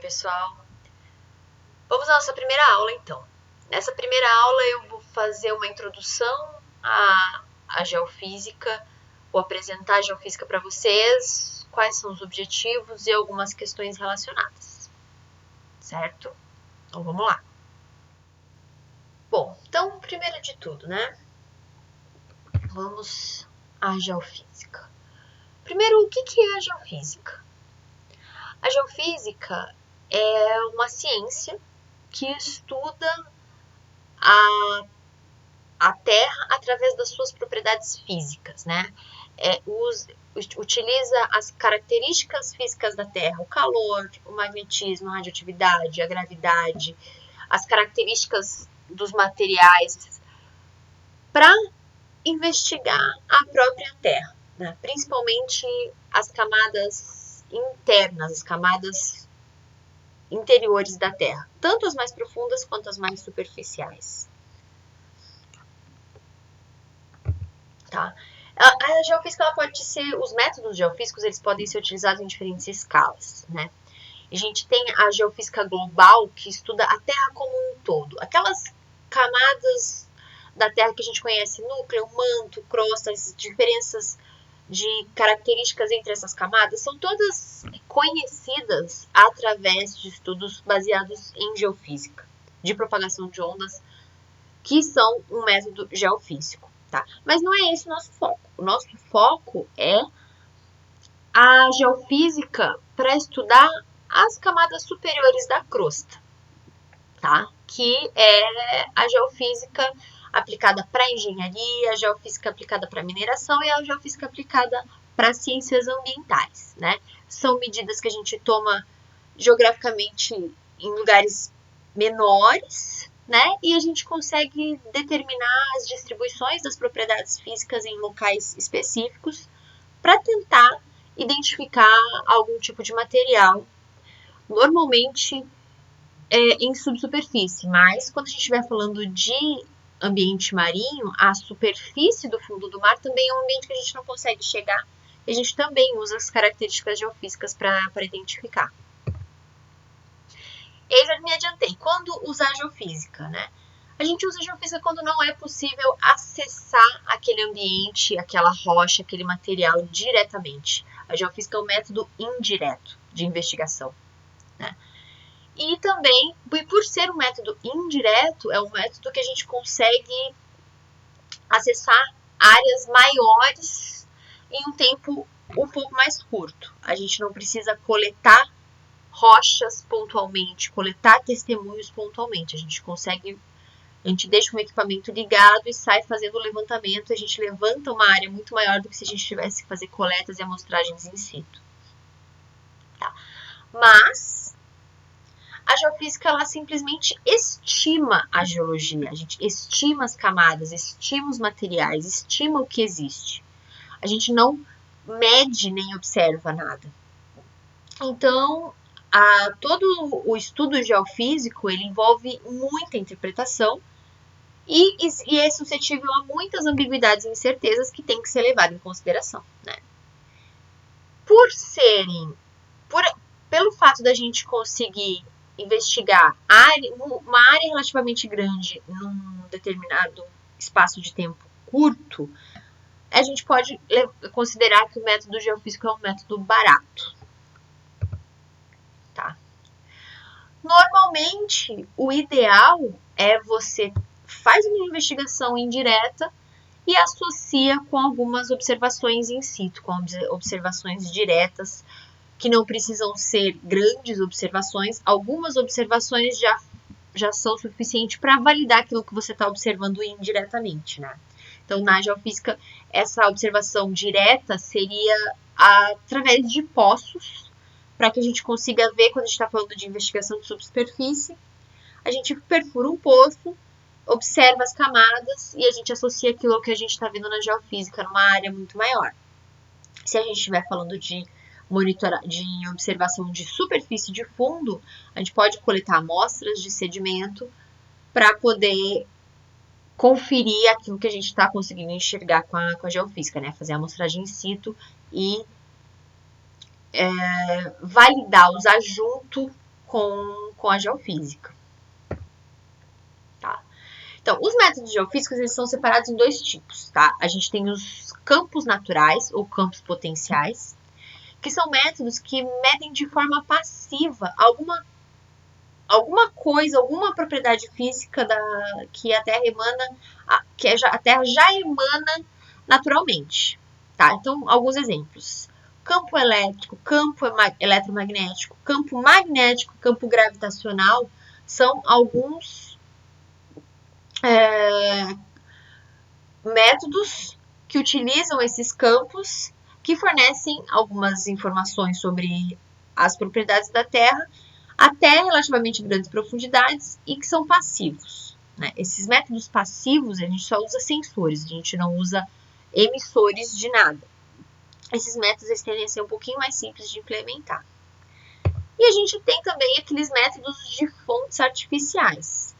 pessoal. Vamos à nossa primeira aula, então. Nessa primeira aula eu vou fazer uma introdução à geofísica, vou apresentar a geofísica para vocês, quais são os objetivos e algumas questões relacionadas, certo? Então vamos lá. Bom, então, primeiro de tudo, né? Vamos à geofísica. Primeiro, o que é a geofísica? A geofísica é uma ciência que estuda a Terra através das suas propriedades físicas, né? Utiliza as características físicas da Terra, o calor, o magnetismo, a radioatividade, a gravidade, as características dos materiais para investigar a própria Terra, né? Principalmente as camadas internas, as camadas interiores da Terra, tanto as mais profundas quanto as mais superficiais. Tá? A geofísica ela pode ser, os métodos geofísicos eles podem ser utilizados em diferentes escalas, né? A gente tem a geofísica global que estuda a Terra como um todo, aquelas camadas da Terra que a gente conhece, núcleo, manto, crosta, as diferenças de características entre essas camadas são todas conhecidas através de estudos baseados em geofísica, de propagação de ondas, que são um método geofísico, tá? Mas não é esse o nosso foco. O nosso foco é a geofísica para estudar as camadas superiores da crosta, tá? Que é a geofísica aplicada para engenharia, a geofísica aplicada para mineração e a geofísica aplicada para ciências ambientais, né? São medidas que a gente toma geograficamente em lugares menores, né? E a gente consegue determinar as distribuições das propriedades físicas em locais específicos para tentar identificar algum tipo de material, normalmente em subsuperfície, mas quando a gente estiver falando de ambiente marinho, a superfície do fundo do mar também é um ambiente que a gente não consegue chegar e a gente também usa as características geofísicas para identificar. E aí já me adiantei. Quando usar geofísica, né? A gente usa geofísica quando não é possível acessar aquele ambiente, aquela rocha, aquele material diretamente. A geofísica é um método indireto de investigação, né? E também, por ser um método indireto, é um método que a gente consegue acessar áreas maiores em um tempo um pouco mais curto. A gente não precisa coletar rochas pontualmente, coletar testemunhos pontualmente. A gente deixa um equipamento ligado e sai fazendo o levantamento. A gente levanta uma área muito maior do que se a gente tivesse que fazer coletas e amostragens in situ. Tá? Mas a geofísica ela simplesmente estima a geologia, a gente estima as camadas, estima os materiais, estima o que existe. A gente não mede nem observa nada. Então, todo o estudo geofísico ele envolve muita interpretação e é suscetível a muitas ambiguidades e incertezas que tem que ser levado em consideração, né? Pelo fato da gente conseguir investigar uma área relativamente grande num determinado espaço de tempo curto, a gente pode considerar que o método geofísico é um método barato. Tá? Normalmente, o ideal é você faz uma investigação indireta e associa com algumas observações in situ, com observações diretas, que não precisam ser grandes observações. Algumas observações já são suficientes para validar aquilo que você está observando indiretamente, né? Então, na geofísica, essa observação direta seria através de poços, para que a gente consiga ver, quando a gente está falando de investigação de subsuperfície, a gente perfura um poço, observa as camadas e a gente associa aquilo ao que a gente está vendo na geofísica, numa área muito maior. Se a gente estiver falando de observação de superfície de fundo, a gente pode coletar amostras de sedimento para poder conferir aquilo que a gente está conseguindo enxergar com a geofísica, né? Fazer a amostragem in situ e validar, usar junto com a geofísica. Tá? Então, os métodos geofísicos eles são separados em dois tipos. Tá? A gente tem os campos naturais ou campos potenciais, que são métodos que medem de forma passiva alguma coisa, alguma propriedade física que a Terra emana, a Terra já emana naturalmente. Tá? Então, alguns exemplos. Campo elétrico, campo eletromagnético, campo magnético, campo gravitacional são alguns métodos que utilizam esses campos que fornecem algumas informações sobre as propriedades da Terra até relativamente grandes profundidades e que são passivos. Né? Esses métodos passivos a gente só usa sensores, a gente não usa emissores de nada. Esses métodos eles tendem a ser um pouquinho mais simples de implementar. E a gente tem também aqueles métodos de fontes artificiais,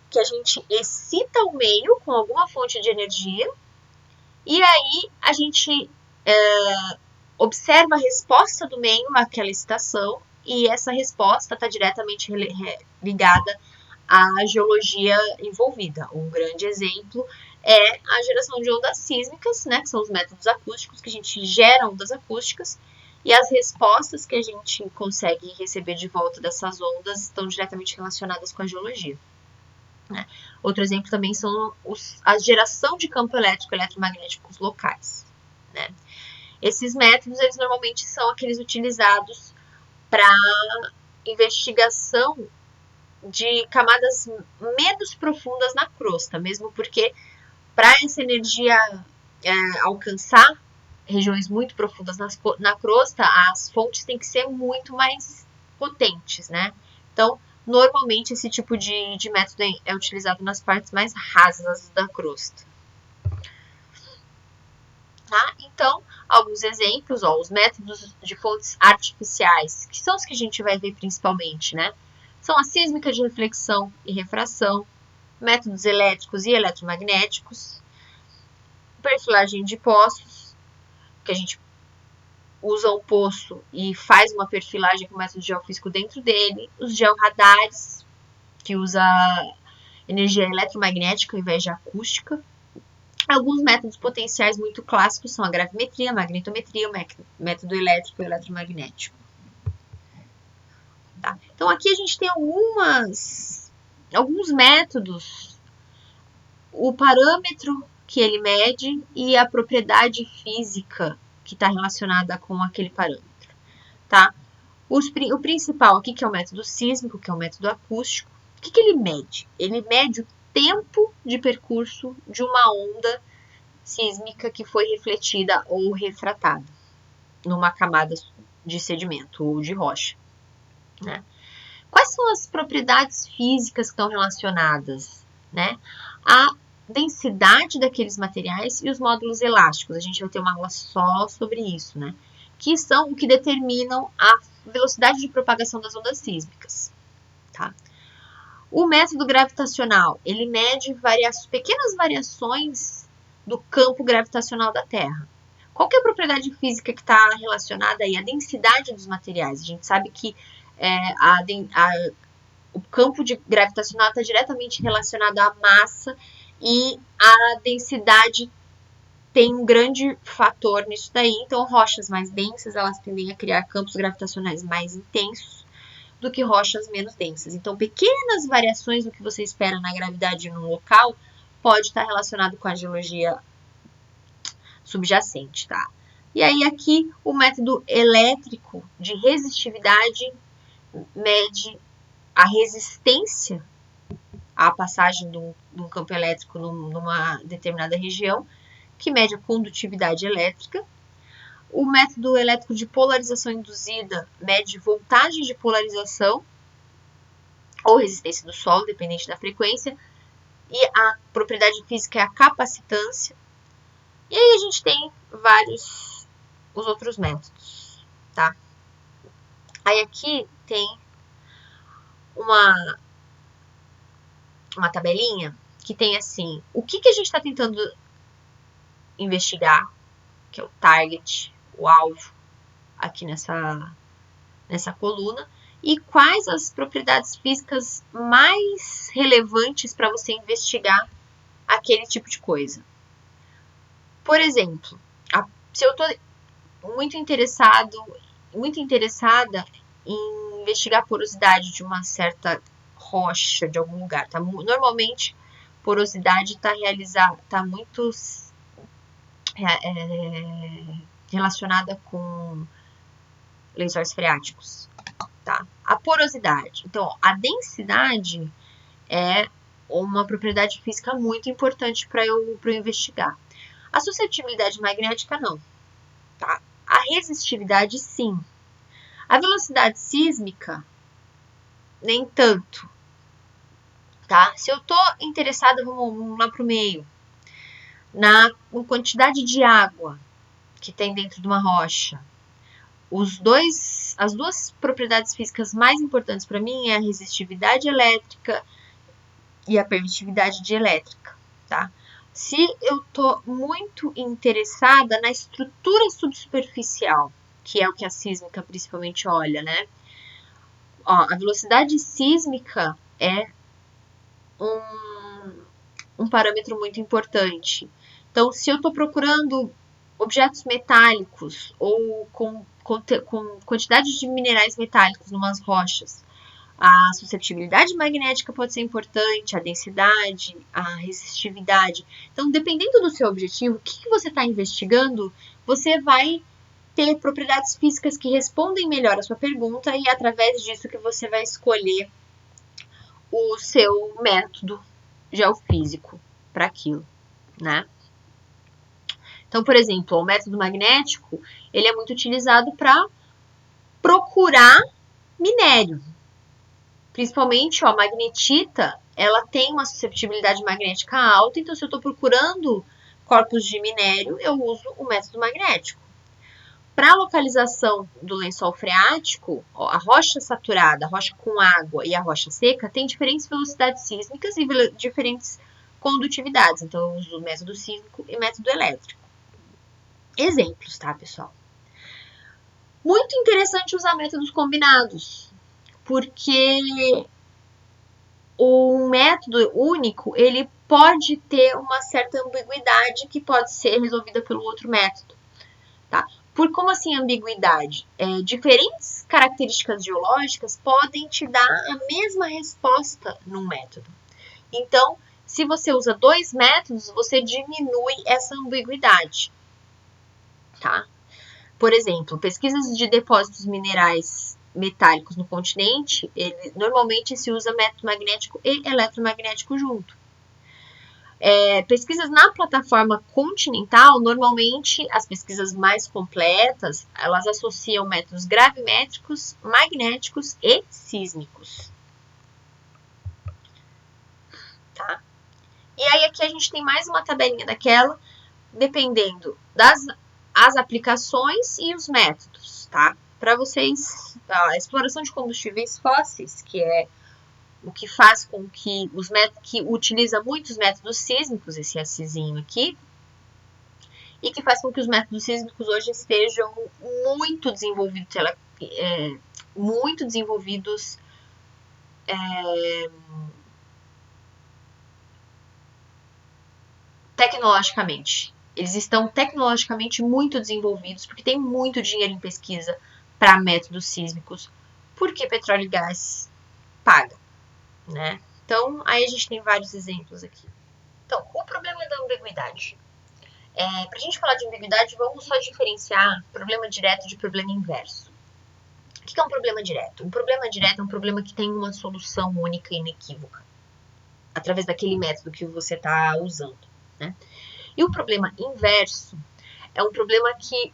que a gente excita o meio com alguma fonte de energia e aí a gente observa a resposta do meio àquela excitação e essa resposta está diretamente ligada à geologia envolvida. Um grande exemplo é a geração de ondas sísmicas, né, que são os métodos acústicos, que a gente gera ondas acústicas, e as respostas que a gente consegue receber de volta dessas ondas estão diretamente relacionadas com a geologia. Né? Outro exemplo também são a geração de campo elétrico e eletromagnéticos locais. Né? Esses métodos, eles normalmente são aqueles utilizados para investigação de camadas menos profundas na crosta, mesmo porque para essa energia alcançar regiões muito profundas na crosta, as fontes têm que ser muito mais potentes, né? Então, normalmente esse tipo de método é utilizado nas partes mais rasas da crosta. Tá? Então, alguns exemplos, os métodos de fontes artificiais, que são os que a gente vai ver principalmente, né? São a sísmica de reflexão e refração, métodos elétricos e eletromagnéticos, perfilagem de poços, que a gente usa um poço e faz uma perfilagem com o método geofísico dentro dele, os georradares, que usa energia eletromagnética ao invés de acústica. Alguns métodos potenciais muito clássicos são a gravimetria, a magnetometria, o método elétrico e eletromagnético. Tá? Então, aqui a gente tem alguns métodos, o parâmetro que ele mede e a propriedade física que está relacionada com aquele parâmetro. Tá? O principal aqui, que é o método sísmico, que é o método acústico, o que ele mede? Ele mede o tempo de percurso de uma onda sísmica que foi refletida ou refratada numa camada de sedimento ou de rocha. Né? Quais são as propriedades físicas que estão relacionadas? Né? A densidade daqueles materiais e os módulos elásticos. A gente vai ter uma aula só sobre isso, né? Que são o que determinam a velocidade de propagação das ondas sísmicas. Tá? O método gravitacional, ele mede pequenas variações do campo gravitacional da Terra. Qual que é a propriedade física que está relacionada aí? A densidade dos materiais. A gente sabe que o campo gravitacional está diretamente relacionado à massa e a densidade tem um grande fator nisso daí. Então, rochas mais densas, elas tendem a criar campos gravitacionais mais intensos do que rochas menos densas. Então, pequenas variações do que você espera na gravidade num local pode estar relacionado com a geologia subjacente, tá? E aí aqui o método elétrico de resistividade mede a resistência à passagem de um campo elétrico numa determinada região, que mede a condutividade elétrica. O método elétrico de polarização induzida mede voltagem de polarização ou resistência do solo, dependente da frequência. E a propriedade física é a capacitância. E aí a gente tem os outros métodos, tá? Aí aqui tem uma tabelinha que tem assim, o que a gente está tentando investigar, que é o target, o alvo, aqui nessa coluna, e quais as propriedades físicas mais relevantes para você investigar aquele tipo de coisa. Por exemplo, se eu estou muito interessada em investigar a porosidade de uma certa rocha de algum lugar, tá? Normalmente, porosidade está muito relacionada com lençóis freáticos, tá? A porosidade. Então, a densidade é uma propriedade física muito importante para eu investigar. A suscetibilidade magnética, não, tá? A resistividade, sim. A velocidade sísmica, nem tanto, tá? Se eu tô interessada, vamos lá pro meio, na quantidade de água que tem dentro de uma rocha. As duas propriedades físicas mais importantes para mim é a resistividade elétrica e a permitividade dielétrica, tá? Se eu tô muito interessada na estrutura subsuperficial, que é o que a sísmica principalmente olha, né? Ó, a velocidade sísmica é um parâmetro muito importante. Então, se eu estou procurando objetos metálicos ou com quantidade de minerais metálicos em umas rochas, a suscetibilidade magnética pode ser importante, a densidade, a resistividade. Então, dependendo do seu objetivo, o que você está investigando, você vai ter propriedades físicas que respondem melhor a sua pergunta e é através disso que você vai escolher o seu método geofísico para aquilo, né? Então, por exemplo, o método magnético, ele é muito utilizado para procurar minério. Principalmente, ó, a magnetita, ela tem uma suscetibilidade magnética alta, então se eu estou procurando corpos de minério, eu uso o método magnético. Para a localização do lençol freático, ó, a rocha saturada, a rocha com água e a rocha seca tem diferentes velocidades sísmicas e diferentes condutividades. Então, eu uso o método sísmico e método elétrico. Exemplos, tá, pessoal? Muito interessante usar métodos combinados, porque o método único, ele pode ter uma certa ambiguidade que pode ser resolvida pelo outro método, tá? Por como assim ambiguidade? Diferentes características geológicas podem te dar a mesma resposta num método. Então, se você usa dois métodos, você diminui essa ambiguidade, tá? Por exemplo, pesquisas de depósitos minerais metálicos no continente, normalmente se usa método magnético e eletromagnético junto. Pesquisas na plataforma continental, normalmente as pesquisas mais completas, elas associam métodos gravimétricos, magnéticos e sísmicos. Tá? E aí aqui a gente tem mais uma tabelinha daquela, dependendo das aplicações e os métodos, tá? Para vocês, a exploração de combustíveis fósseis, que é o que faz com que os métodos que utiliza muitos métodos sísmicos, esse Szinho aqui, e que faz com que os métodos sísmicos hoje estejam muito desenvolvidos, tecnologicamente. Eles estão tecnologicamente muito desenvolvidos, porque tem muito dinheiro em pesquisa para métodos sísmicos, porque petróleo e gás paga, né? Então, aí a gente tem vários exemplos aqui. Então, o problema da ambiguidade. Para a gente falar de ambiguidade, vamos só diferenciar problema direto de problema inverso. O que é um problema direto? Um problema direto é um problema que tem uma solução única e inequívoca, através daquele método que você está usando, né? E o problema inverso é um problema que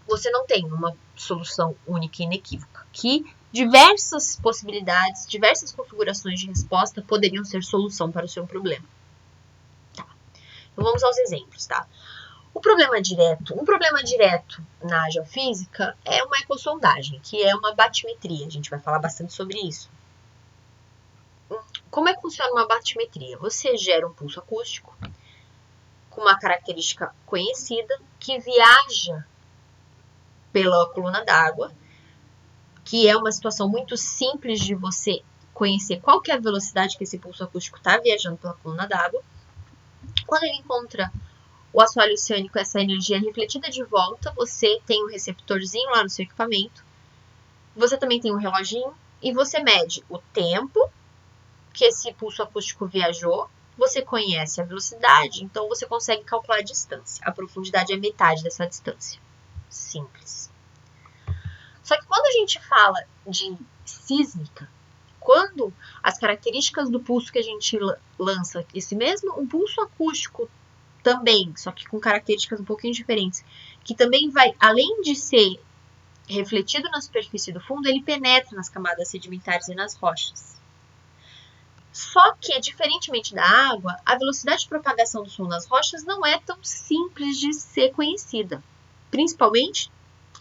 você não tem uma solução única e inequívoca, que diversas possibilidades, diversas configurações de resposta poderiam ser solução para o seu problema. Tá. Então vamos aos exemplos, tá? Um problema direto na geofísica é uma ecossondagem, que é uma batimetria. A gente vai falar bastante sobre isso. Como é que funciona uma batimetria? Você gera um pulso acústico com uma característica conhecida que viaja pela coluna d'água que é uma situação muito simples de você conhecer qual que é a velocidade que esse pulso acústico está viajando pela coluna d'água. Quando ele encontra o assoalho oceânico, essa energia é refletida de volta, você tem um receptorzinho lá no seu equipamento, você também tem um reloginho, e você mede o tempo que esse pulso acústico viajou, você conhece a velocidade, então você consegue calcular a distância. A profundidade é metade dessa distância. Simples. Só que quando a gente fala de sísmica, quando as características do pulso que a gente lança, esse mesmo um pulso acústico também, só que com características um pouquinho diferentes, que também vai, além de ser refletido na superfície do fundo, ele penetra nas camadas sedimentares e nas rochas. Só que, diferentemente da água, a velocidade de propagação do som nas rochas não é tão simples de ser conhecida. Principalmente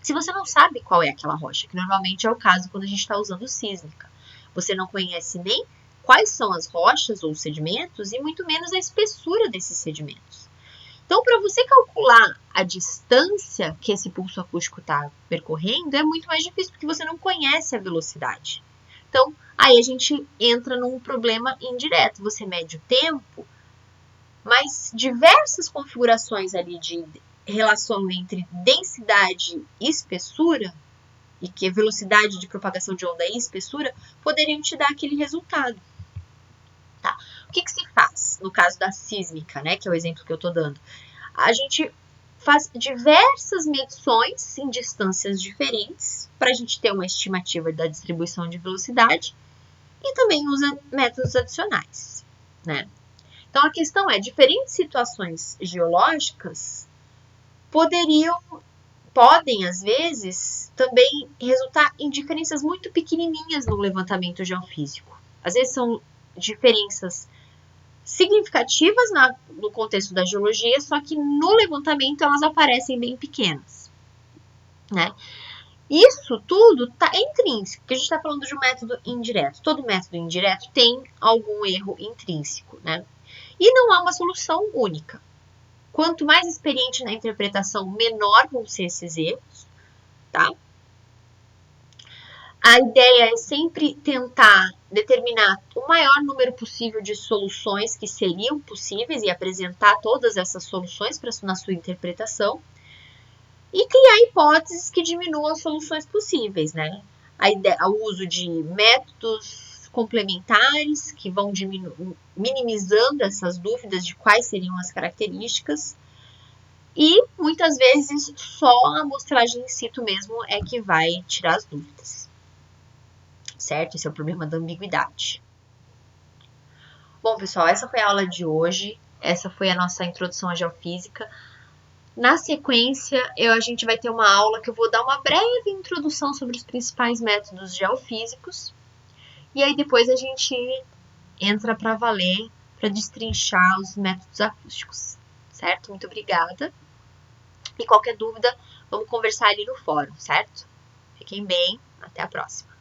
se você não sabe qual é aquela rocha, que normalmente é o caso quando a gente está usando sísmica. Você não conhece nem quais são as rochas ou sedimentos e muito menos a espessura desses sedimentos. Então, para você calcular a distância que esse pulso acústico está percorrendo, é muito mais difícil, porque você não conhece a velocidade. Então, aí a gente entra num problema indireto. Você mede o tempo, mas diversas configurações ali de relação entre densidade e espessura, e que a velocidade de propagação de onda e espessura, poderiam te dar aquele resultado. Tá? O que se faz no caso da sísmica, né, que é o exemplo que eu estou dando? A gente faz diversas medições em distâncias diferentes para a gente ter uma estimativa da distribuição de velocidade e também usa métodos adicionais, né? Então a questão é, diferentes situações geológicas podem às vezes também resultar em diferenças muito pequenininhas no levantamento geofísico. Às vezes são diferenças significativas no contexto da geologia, só que no levantamento elas aparecem bem pequenas, né? Isso tudo é intrínseco, porque a gente está falando de um método indireto. Todo método indireto tem algum erro intrínseco, né? E não há uma solução única. Quanto mais experiente na interpretação, menor vão ser esses erros, tá? A ideia é sempre tentar determinar o maior número possível de soluções que seriam possíveis e apresentar todas essas soluções na sua interpretação e criar hipóteses que diminuam as soluções possíveis, né? O uso de métodos complementares que vão minimizando essas dúvidas de quais seriam as características e muitas vezes só a amostragem in situ mesmo é que vai tirar as dúvidas. Certo? Esse é o problema da ambiguidade. Bom, pessoal, essa foi a aula de hoje. Essa foi a nossa introdução à geofísica. Na sequência, a gente vai ter uma aula que eu vou dar uma breve introdução sobre os principais métodos geofísicos. E aí depois a gente entra para valer, para destrinchar os métodos acústicos. Certo? Muito obrigada. E qualquer dúvida, vamos conversar ali no fórum, certo? Fiquem bem. Até a próxima.